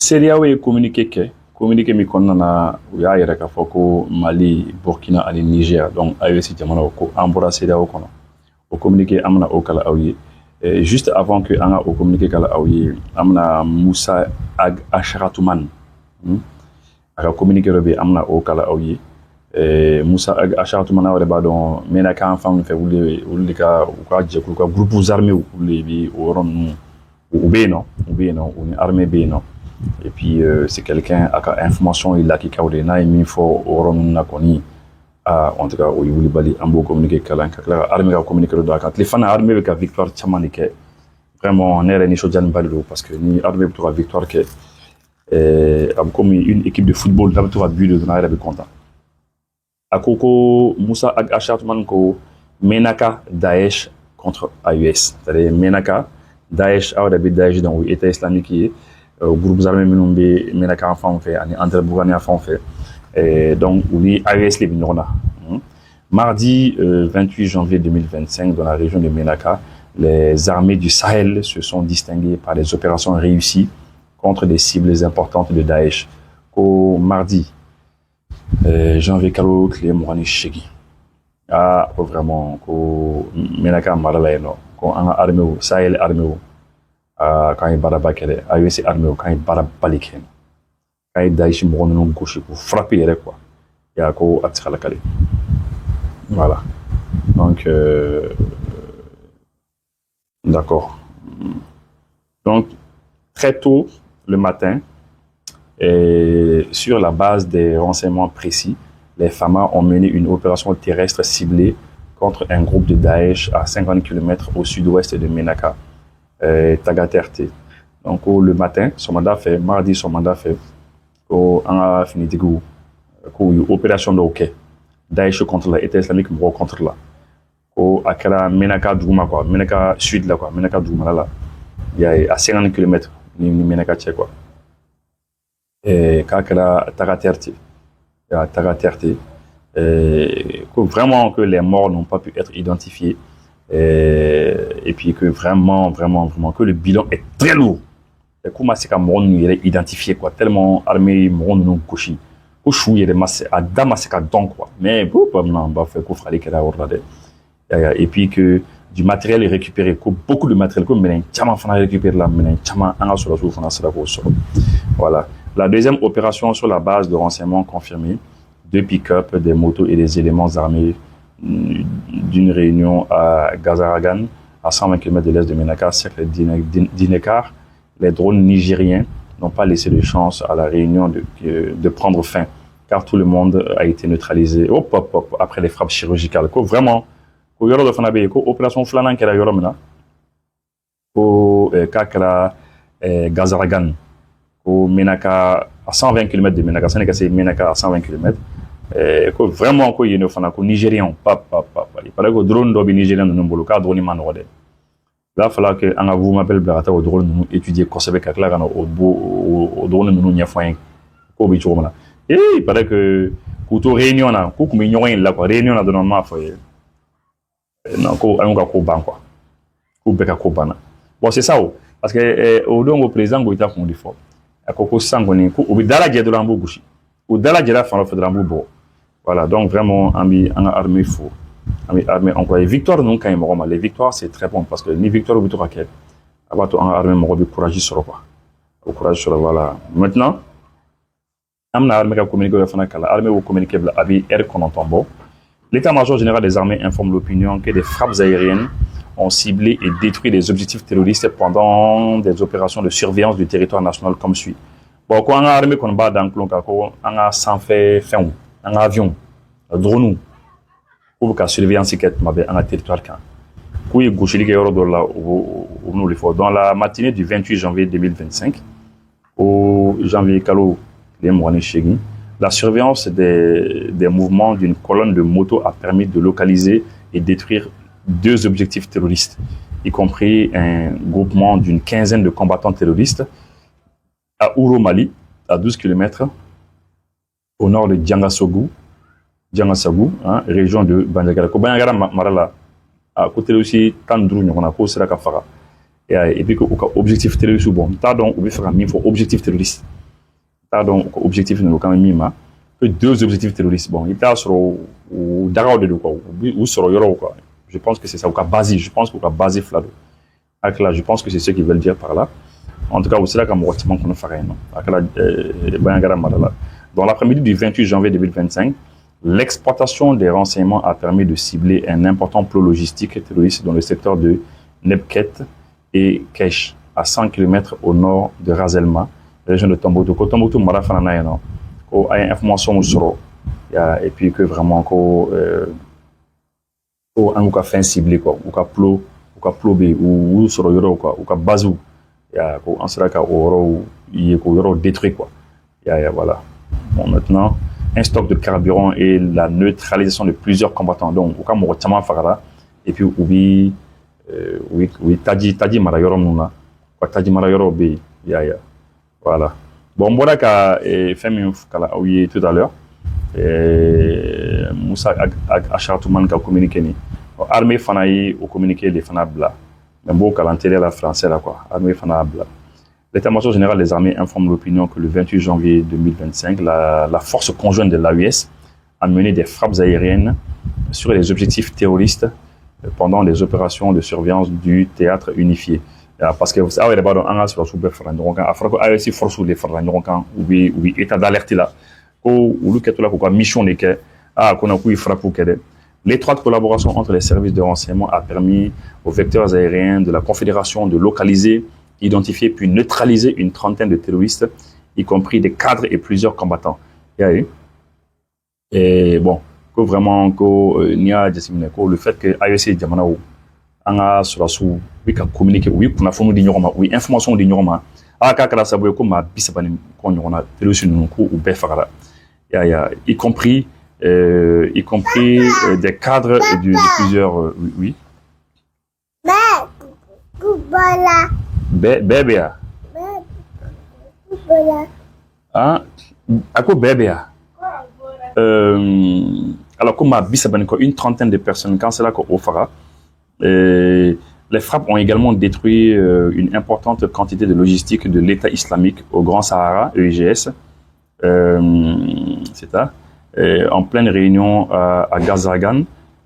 CEDEAO ye communiqué kɛ communiqué min kɔnɔna na u y'a yɛrɛ k'a fɔ ko Mali, Burkina ani Niger donc AES jamanaw ko an bɔra CEDEAO kɔnɔ o communiqué an bɛna o kala aw ye juste avant que an ka o communiqué kala aw ye an bɛna Musa Ag Acharatumani a ka communiqué dɔ bɛ yen an bɛna o kala aw ye Musa Ag Acharatumani aw yɛrɛ b'a dɔn MENACA an fan fɛ olu de ka u ka jɛkulu ka groupes armés olu de bɛ o yɔrɔ ninnu u bɛ yen nɔ u ni armée bɛ yen nɔ. Et puis c'est quelqu'un à la information il a qui a n'a mis fort au rond na koni en tout cas au Yulibali en beau communiquer kalan kala armée a communiqué de quand les fans armée avec la victoire chamanike vraiment on est ni chojan baldo parce que ni armée pour la victoire que comme une équipe de football d'abord à but de na arabe content akoko Musa Ag Acharatumani ko MENACA Daesh contre AES c'est-à-dire MENACA Daesh a Daesh dans l'État islamique qui est groupes armés minnu bɛ MENACA en fan fɛ ani André-Bourgani en fan fɛ donc u ni AES le bɛ ɲɔgɔn na. Mardi 28 janvier 2025 dans la région de MENACA, les armées du Sahel se sont distinguées par des opérations réussies contre des cibles importantes de Daesh. Au mardi janvier kalo tile mugan ni seegin ko vraiment ko MENACA mara la yen nɔ ko an ka armée Sahel armée quand il baraba kɛlɛ AES armée quand il barabali kɛ quand il Daesh mɔgɔ ninnu gosi k'u frapper yɛrɛ quoi ya ko a tɛ se ka lakale voilà donc d'accord donc très tôt le matin sur la base des renseignements précis les FAMA ont mené une opération terrestre ciblée contre un groupe de Daesh à 50 km au sud-ouest de MENACA Tagaterte. Donc le matin, son mandat fait, mardi son mandat fait, on a fini de go, opération de OK. Daesh contre la État islamique contre la. Ko akara MENACA Douma quoi, MENACA sud là quoi, MENACA Douma là. Il y a à 50 km ni MENACA tchèque quoi. Et kakara Tagaterte, Tagaterte, vraiment que les morts n'ont pas pu être identifiés. Et puis que vraiment que le bilan est très lourd. Et comment c'est qu'un monde identifié quoi, tellement armé monde nous couchi. Au chou il est massé à damasé qu'à donc quoi. Mais non bah fait qu'on fallait qu'elle a ordonné. Et puis que du matériel est récupéré, que beaucoup de matériel comme mais tellement fana récupérer là, mais tellement en sur la source fana sera au sol. Voilà. La deuxième opération sur la base de renseignements confirmés, 2 pick-up, des motos et des éléments armés d'une réunion à Gazaragan, à 120 km de l'est de MENACA, cercle d'Inekar. Les drones nigériens n'ont pas laissé de chance à la réunion de prendre fin, car tout le monde a été neutralisé après les frappes chirurgicales. Vraiment, opération Flanan qui est Kakra Gazaragan, MENACA à 120 km de MENACA, c'est MENACA à 120 km. Vraiment ko yeno fana ko nigérian il paraît que drone do bi nigérian no mbolo ka drone man wode là fala que an vous m'appelle berata au drone nous étudier kosebe ka kala kana au drone nous nya foin ko bi choma il paraît que kuto réunion na ko kuma nyoyin la ko réunion na do ma fo non ko an ko ban quoi ko be ka ko bana bon c'est ça parce que au dongo président go ita ko ndi fo akoko sangoni ko obi dala je do lambo gushi ou dala jela fan fa drambo bo voilà donc vraiment ami en armée fou ami armée employé victoire non quand il les victoires c'est très bon parce que ni victoire ou victoire quel abato en armée mo bi courage sur quoi au courage sur voilà maintenant amna armée ka communiquer fa nakala armée ou communiquer abi air konotombo l'état-major général des armées informe l'opinion que des frappes aériennes ont ciblé et détruit des objectifs terroristes pendant des opérations de surveillance du territoire national comme suit. Bon, quand on a armé qu'on bat dans le clon, on a sans fait fin, on a avion, drone, pour que surveillance sécurité on a territoire quand. Pour y gaucher les gars dans la matinée du 28 janvier 2025, au janvier Kalo, les mois Chegui, la surveillance des mouvements d'une colonne de motos a permis de localiser et détruire 2 objectifs terroristes, y compris un groupement d'une quinzaine de combattants terroristes à Ouro Mali, à 12 km au nord de Djangasogou, hein, région de Bandiagara. Bandiagara Marala, à côté aussi Tandrou, on a posé la Kafara. Et puis, objectif terroriste, bon, tardon, on veut faire un objectif terroriste. donc objectif de quand même que 2 objectifs terroristes. Bon, il passe au Dara de quoi, ou sur Yoro quoi. Je pense que c'est ça, ou basé. Je pense qu'on a basé Flado. Là, je pense que c'est ce qu'ils veulent dire par là. En tout cas, c'est là qu'on a fait rien. Dans l'après-midi du 28 janvier 2025, l'exploitation des renseignements a permis de cibler un important flot logistique terroriste dans le secteur de Nebket et Kesh, à 100 km au nord de Razelma, région de Tombouctou. Tombouctou, Marafana, il y a une information sur et puis que vraiment, on a fait ciblé, on a plobé, ou sur le Euro, ou a bazou, on sera détruit. Voilà. Bon, maintenant, un stock de carburant et la neutralisation de plusieurs combattants. Donc, au cas où on a et puis, oui, Tadji Marayoro Mouna, Tadji Marayoro B, voilà. Bon, voilà qu'a fait oui tout à l'heure. Moussa Achartouman qui a communiqué. Armée Fanaï au communiqué des Fanabla. Mais bon, calendrier la français là quoi. Armée Fanabla. L'état-major général des armées informe l'opinion que le 28 janvier 2025, la force conjointe de l'AUS a mené des frappes aériennes sur les objectifs terroristes pendant les opérations de surveillance du théâtre unifié. Parce que vous savez, on a sur la sous-préférence, il faut force les faire ou état d'alerte là, ou le mission n'est que, qu'on a pu frapper. L'étroite collaboration entre les services de renseignement a permis aux vecteurs aériens de la Confédération de localiser, identifier puis neutraliser une trentaine de terroristes, y compris des cadres et plusieurs combattants. Et bon, que vraiment, le fait que AEC Djamanao, anga sur la sous, oui, communiquer, oui, pour la forme d'ignorement, oui, information d'ignorement, kala saboué, comme ma bisabani, qu'on y a terroristes ou befara, y compris des cadres de plusieurs, oui. Bébéa. Ah, à quoi bébéa? Alors, comme ma une trentaine de personnes, quand c'est là qu'on fera, les frappes ont également détruit une importante quantité de logistique de l'État islamique au Grand Sahara, EIGS, c'est ça, en pleine réunion à Gazagan,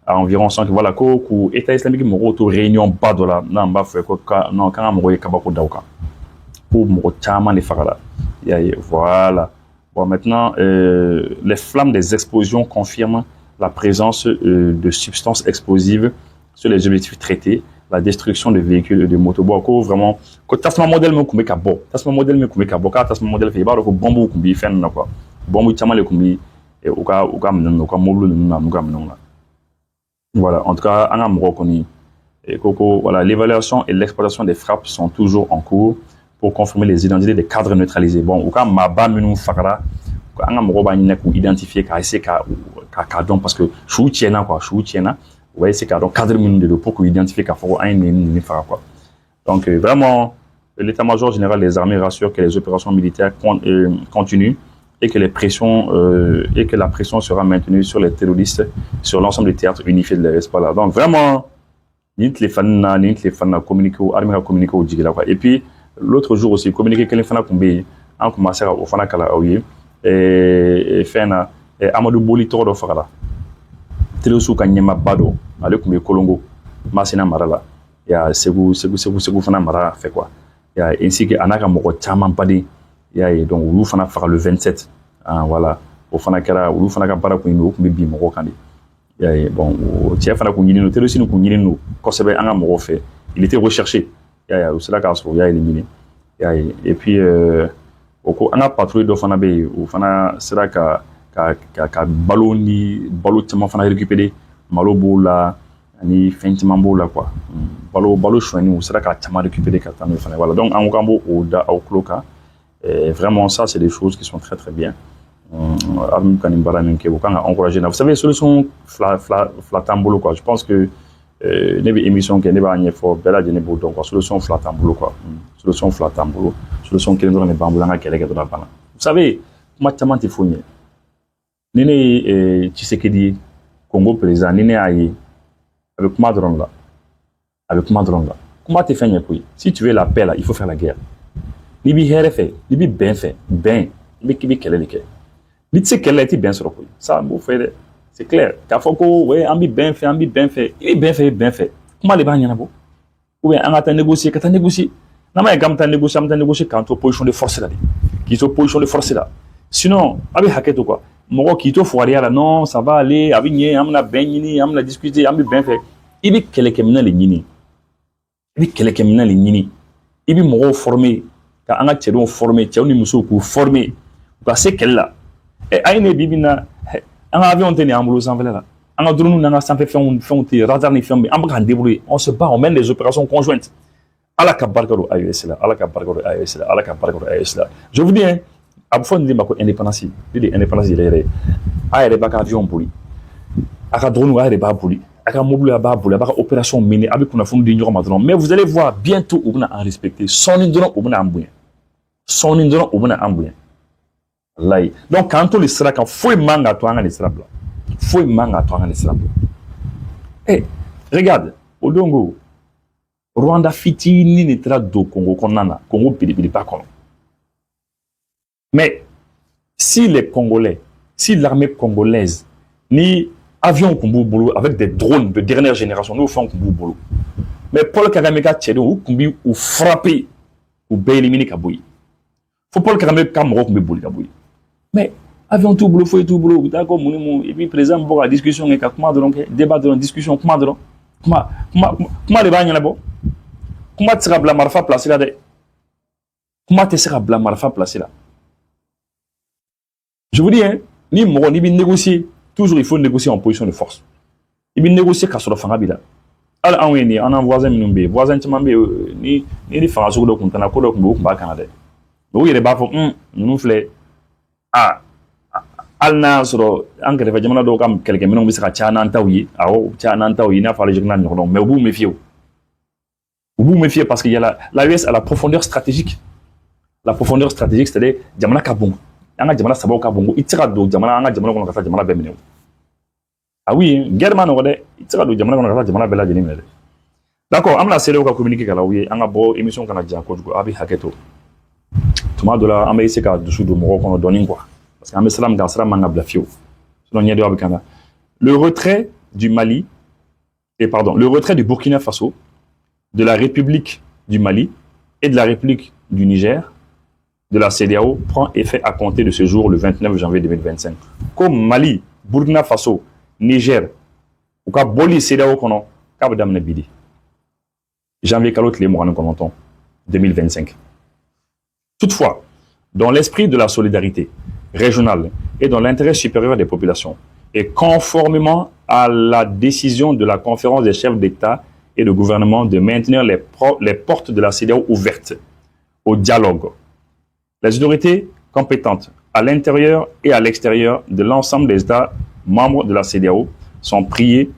à environ 100 voilà, que l'État islamique m'a auto réunion pas de là, non, non, quand on m'a kabako dauka, pour m'a chaman les farala, voilà. Bon, maintenant, les flammes des explosions confirment la présence de substances explosives sur les objectifs traités, la destruction de véhicules et de motos. Bon, vraiment, quand tu as ce modèle, tu as ce modèle, tu as ce modèle, tu as ce bombe, tu as ce quoi. Bombe, tu as ce voilà, en tout cas, on a reconnu. Voilà, l'évaluation et l'exploitation des frappes sont toujours en cours pour confirmer les identités des cadres neutralisés. Bon, au cas où Maba Menou Fakara, on a identifié parce que chou tiena quoi, chou tiena. Ouais, c'est donc cadre de pour identifier qu'il faut un quoi. Donc vraiment, l'état-major général des armées rassure que les opérations militaires continuent et que la pression sera maintenue sur les terroristes sur l'ensemble des théâtres unifiés de l'espace. Donc vraiment, les fans communiquer au armée communiquer au Djigila quoi. Et puis l'autre jour aussi communiquer que les fans ont commencé au fana kala et fena Amadou Boli Toro Fara. Telusu Kanyama Bado, Alekum Kolongo, Masina Marala, ya Segu Fana Mara fait quoi. Ya ainsi que Anaka Moko Chaman Padi, ya donc Oulu Fana fera le 27. Voilà. Au Fana Kara, Oulu Fana Kapara Kouino, Bibi Moko Kandi. Ya bon, Tia Fana Kounino, Telusu Kounino, Kosebe Anga Moko fait. Il était recherché. Ya c'est là qu'il y a éliminé. Et puis, on a patrouille de Fana Bay, ou Fana Sera ka balo tellement fana récupérer malo bola ni fentima bola quoi balo choini ou sera ka tellement récupérer ka tano fana voilà donc en cambo au da au cloka vraiment ça c'est des choses qui sont très très bien armi kanimbara minke vous quand encourager vous savez solution flatambolo quoi je pense que nebe émission que neba anye fo bela de nebo donc solution flatambolo quoi solution flatambolo solution qui nous ne bambulanga kele ke bana vous savez moi tellement tifonye Nene Tshisekedi, Congo président, Nene Aye, avec comment là. Comment tu fais un pays? Si tu veux la paix là, il faut faire la guerre. Libi fait, Libi ben fait, ben. Ibi quelle est Ni tu sais quelle est bien sur ça, c'est clair. K'a fɔ ko ouais, an bi bien fait, an bi bien fait. Il est bien fait, bien fait. Comment les bagnes n'abo? Ou bien on a négocier, quand on négocie. Non mais quand on négocier quand on position de force là. Qui sont position de force là. Sinon, avec hacket ou quoi? Moi qui te faut aller là, non, ça va aller. Avec ni, on a bien ni, on a discuté, on a bien fait. Il est quel est kemina les nini? Il est quel est kemina les nini? Il est moi formé. Quand on a tchèdon formé, tchèdon muso pour former. Parce que quelle là? Et aïe bibina. On a avion tenu en boulot sans là. On a drone, on a sans fait radar ni film, on va débrouiller. On se bat, on mène des opérations conjointes. À la cabargaro AES là, à la cabargaro AES là, à la cabargaro AES là. Je vous dis, hein, à fois on dit ma indépendance, dit indépendance il est. Ah, il est pas avion pour lui. À la drone, il est pas pour lui. À la mobile, il est pas pour lui. À la opération menée, avec qu'on a fait d'ignorant maintenant. Mais vous allez voir bientôt où on a en respecté. Son indépendance où on a embrouillé. Son indépendance où on a embrouillé. Donc quand on les sera quand faut manga toi on les sera là faut manga toi on les sera eh regarde Odongo Rwanda fitini ni tra do Congo konana Congo pili pas comme mais si les Congolais si l'armée congolaise ni avions kumbu bolo avec des drones de dernière génération nous faisons kumbu bolo mais Paul Kagame ka tchedo ou kumbi ou frapper ou éliminer Kaboui faut Paul Kagame ka moro kumbi bolo Kaboui. Mais avion tout boulot, faut tout boulot, d'accord, et puis présent pour la discussion, et comment donc débat de la discussion, comment les bagnes là-bas, comment tu seras blamarfa placé là, comment tu seras blamarfa placé là. Je vous dis, hein, ni moro, ni bien négocier, toujours il faut négocier en position de force. Il bien négocier qu'à sur le fangabila. Alors on a voisin minumbe, voisin tu m'as ni les fangas sur le compte, on a quoi donc beaucoup bas Canada. Oui, il est bas pour nous flé. Ah, alna soro angere fa jamana do kam kelke menon bisaka chana antawi awo chana antawi na fallait jigna non mais vous méfiez parce qu'il y a la US à la profondeur stratégique c'est-à-dire jamana kabung anga jamana sabo kabungu itira do jamana anga jamana kono kata jamana bemene ah oui guerre man ode itira do jamana kono kata jamana bela jeni mele d'accord amna sele ko communiquer kala oui anga bo émission kana dia ko abi haketo tuma dola amba iseka dusu do mo ko doni quoi parce qu'en islam dans sera manga blafio selon Niado Abikana le retrait du Mali le retrait du Burkina Faso de la République du Mali et de la République du Niger de la CEDEAO prend effet à compter de ce jour le 29 janvier 2025 comme Mali Burkina Faso Niger ou ka boli CEDEAO kono ka badamne bidi janvier kalot les mois en 2025. Toutefois, dans l'esprit de la solidarité régionale et dans l'intérêt supérieur des populations, et conformément à la décision de la conférence des chefs d'État et de gouvernement de maintenir les portes de la CEDEAO ouvertes au dialogue, les autorités compétentes à l'intérieur et à l'extérieur de l'ensemble des États membres de la CEDEAO sont priées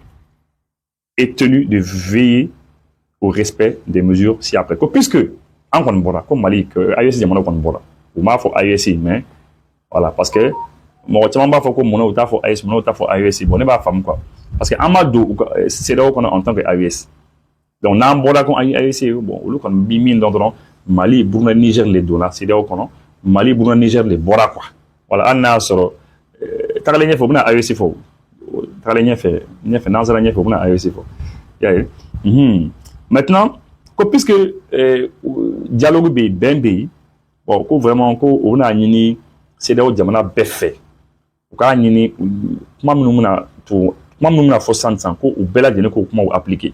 et tenues de veiller au respect des mesures ci-après. Puisque en Konbora, comme Mali, que AES Diamano Konbora, ou ma faut AES, mais voilà, parce que mon retiment faut que mon autre faut AES, mon autre faut AES, bon, n'est pas femme quoi. Parce que Amadou, c'est là qu'on a en tant que AES. Donc, on a un bon là qu'on AES, bon, ou qu'on bimine dans Mali, Burkina, Niger, les deux là, c'est là qu'on a Mali, Burkina, Niger, les Bora quoi. Voilà, on a sur Taralenia, faut bien AES, faut Taralenia fait, Nanzalania, faut bien AES, faut. Maintenant, puisque dialogue be ben bon ko vraiment ko on a ni c'est là où jamana beffe ko ni kuma muna fo sansan ko u bela de ko kuma appliquer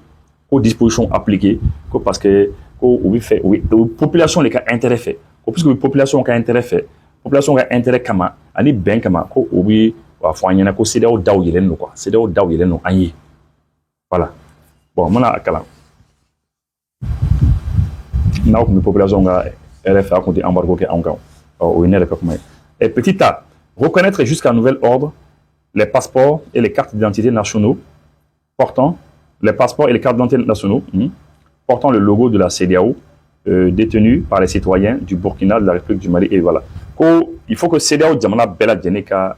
ko disposition appliquer ko parce que ko oui fait oui population les cas intérêt fait ko puisque population ka intérêt fait population ka intérêt kama ani ben kama ko oui wa fo anyana ko c'est là où daw yelen quoi c'est là où daw yelen no anyi voilà bon mona akala n'a aucune population RFA compte embargo qui est encore au et petit a reconnaître jusqu'à nouvel ordre les passeports et les cartes d'identité nationaux portant les passeports et les cartes d'identité nationaux portant le logo de la CEDEAO détenu par les citoyens du Burkina, de la République du Mali et voilà. Il faut que CEDEAO jamana bela djeneka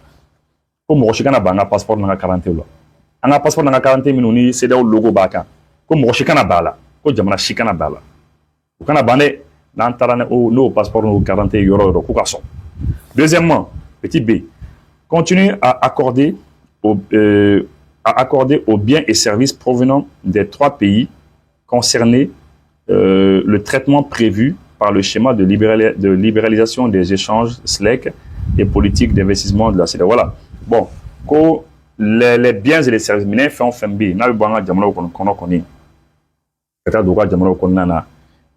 comme rochikana banga passeport na 40 là. Anga passeport na 40 minuni CEDEAO logo baka comme rochikana bala ko jamana shikana bala. Kana bande nan tarane o no passeport no 40 euro ko kaso Deuxièmement, petit B, continuer à accorder aux biens et services provenant des 3 pays concernés le traitement prévu par le schéma de libéralisation des échanges SLEC et politique d'investissement de la CEDEAO. Voilà. Bon, les biens et les services, minés font FMB, n'a eu besoin de jamano qu'on connaît. Peut-être de jamano qu'on a.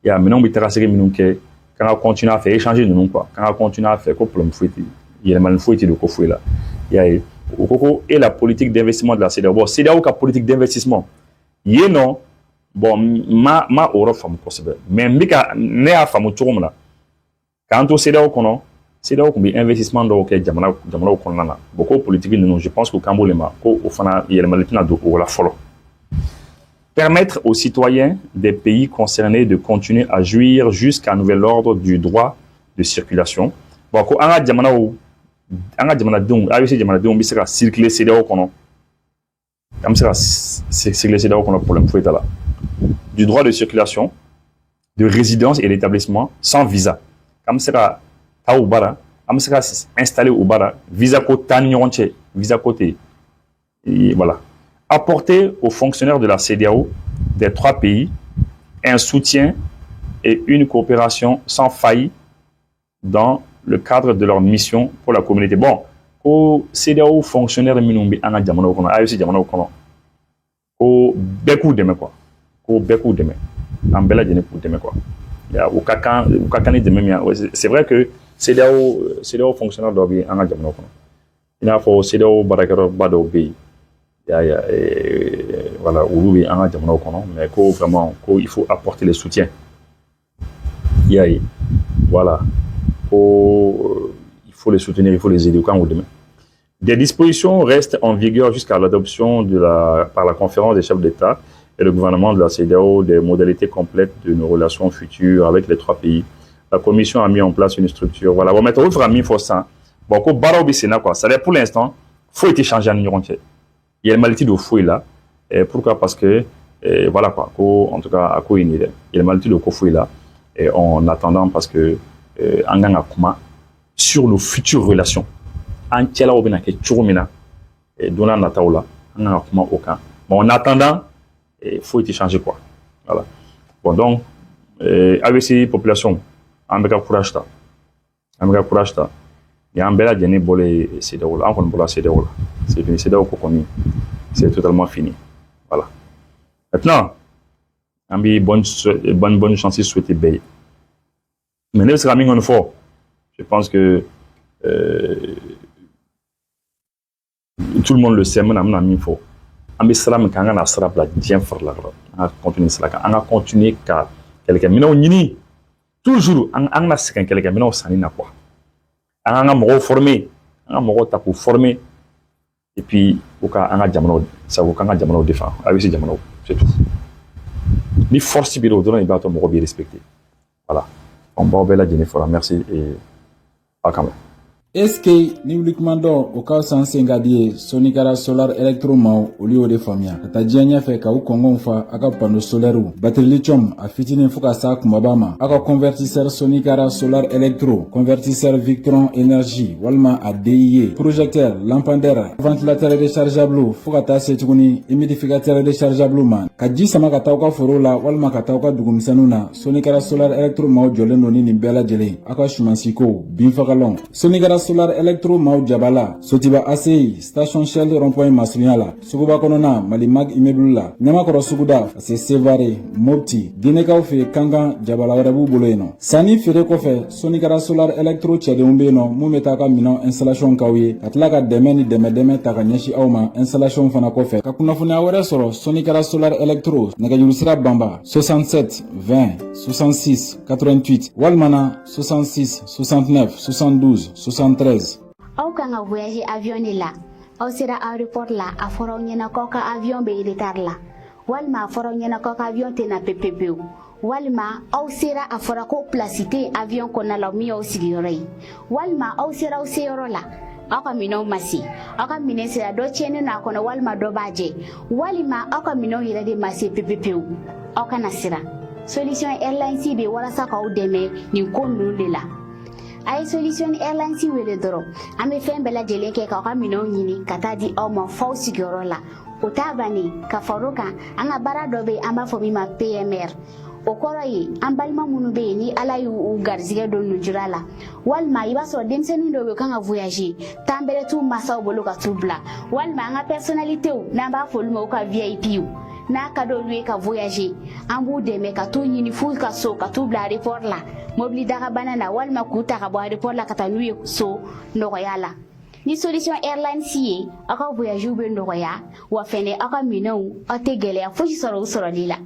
Il y a maintenant des terrasses qui quand on continue à faire échanger de nous quoi. Quand on continue à faire quoi pour le fouetter, il y a le mal fouetter de quoi là. Il y a et la politique d'investissement de la CEDEAO. Bon, CEDEAO la politique d'investissement. Il y a non. Bon, ma aura femme possible. Mais mbika ne a femme tout là. Quand on CEDEAO kono, CEDEAO comme investissement dans auquel jamana kono na. Beaucoup politique non, je pense que Kambolema ko ofana il y a le mal do la follow. Permettre aux citoyens des pays concernés de continuer à jouir jusqu'à nouvel ordre du droit de circulation. Bon, ko anga jamana dong, ABC jamana dong bi sera circuler CEDEAO kono. Comme ça circuler CEDEAO kono problème fouet là. Du droit de circulation, de résidence et d'établissement sans visa. Comme ça taoubara, comme ça installé au bara, visa côté visa côté. Et voilà. Apporter aux fonctionnaires de la CEDEAO des 3 pays un soutien et une coopération sans faille dans le cadre de leur mission pour la communauté. Bon, au CEDEAO fonctionnaire de Minumbi anga jamano kono, AFC jamano kono. Au beku deme quoi. Au beku deme. En bella jene pour deme quoi. Ya au kakani deme mia. C'est vrai que CEDEAO fonctionnaire dobi anga jamano kono. Il a faut CEDEAO barakaro bado bi. Voilà, mais vraiment, il faut apporter le soutien. Voilà, il faut les soutenir, il faut les aider. Des dispositions restent en vigueur jusqu'à l'adoption par la conférence des chefs d'État et le gouvernement de la CEDEAO des modalités complètes de nos relations futures avec les 3 pays. La Commission a mis en place une structure. Voilà, bon, maintenant, il faudra mettre ça. Bon, ça l'est pour l'instant, il faut échanger en union entière. Il y a une maladie de fouille là. Et pourquoi? Parce que, voilà quoi, en tout cas, à quoi il y a une maladie de fouille là. Et en attendant, parce que, sur nos futures relations, en tchela ou bien que tchoumina, et donna nataola, aucun. Bon, en attendant, il faut échanger quoi. Voilà. Bon, donc, avec ces populations, Ambeka Kurashta, il y a un bel adjane bolé CEDEAO là, on bola CEDEAO là. C'est fini, CEDEAO Kokoni. C'est totalement fini. Voilà. Maintenant, ambi bonne chance souhaiter bay. Mais ne sera mis une fois. Je pense que tout le monde le sait, mon ami faut. Ambi salam kanga na sera la bien faire la. On va continuer cela. On va continuer car quelqu'un maintenant ni toujours on a ce quelqu'un maintenant ça n'a quoi. On a un formé, on a un tapu formé. Et puis, on a un jamano, ça vous a jamano défend. Avec ces jamano, c'est tout. Les forces bureau de l'Ibato m'ont bien respecté. Voilà. On va au la Jennifer. Merci et à quand même. Est-ce que ni uniquement dans au cas sans s'engager Sonikara Solar Electro Mao au lieu de famille kata dianya fe ka u kongon fa aka panneau solaire ou batterie lithium a fitini fuka sa kumabama aka convertisseur Sonikara Solar Electro convertisseur Victron Energy walma a DIE projecteur lampadaire ventilateur rechargeable fuka ta setuguni humidificateur rechargeable man kaji sama kata ka forola walma kata ka dugumisanuna Sonikara Solar Electro Mao joleno ni bela jele aka shumasiko binfakalon Sonikara Solar Electro Mao Jabala Sotiba ACI Station Shell Rond-Point Masriala Suguba Konona Malimag Imeblula Nyamakoro Suguda Ase Sevare Mopti Dineka Fe Kanga Jabala Wadabu Boloeno Sani Fere Kofe Sonikara Solar Electro Chede Umbeno Mumetaka Minan Installation Kawi Katlaka Demeni Deme Taka Nyeshi Auma Installation Fana Kofe Kakunafune Awere Soro Sonikara Solar Electro Nagajurusira Bamba 67 20 66 88 Walmana 66 69 72 73 Au kan a voyagé avion là au sera aéroport là a foro nyena koka avion be retard là walma foro nyena koka avion te na PPP walma au sera a foro ko placité avion kona la mi au sigirei walma au sera au sero là aka mino masi aka minese do chene na kona walma do baje walima aka mino yira de masi PPP aka nasira solution airlines be wala sa ka o deme ni konu de la ay solution airlines wele doro ame fen bela jele ke ka minɛnw ɲini ka taa di aw ma faw sigiyɔrɔ la o t'a bannen ka far'o kan an ka baara dɔ bɛ an b'a fɔ min ma PMR o kɔrɔ ye an balima minnu bɛ yen ni ala y'u garizigɛ don nujura la walima i b'a sɔrɔ denmisɛnnin dɔw bɛ kan ka voyager temps bɛrɛ t'u masaw bolo ka t'u bila walima an ka personnalitéw n'an b'a fɔ olu ma u ka VIPw n'a ka d'olu ye ka voyager an b'u dɛmɛ ka t'u ɲini f'u ka so ka t'u bila aéroport la mobili dagabana na walima k'u ta ka bɔ aéroport la ka taa n'u ye so nɔgɔya la ni solution airlines ye aw ka voyagew bɛ nɔgɔya wa fɛnɛ aw ka minɛnw aw tɛ gɛlɛya fosi sɔrɔ u sɔrɔli la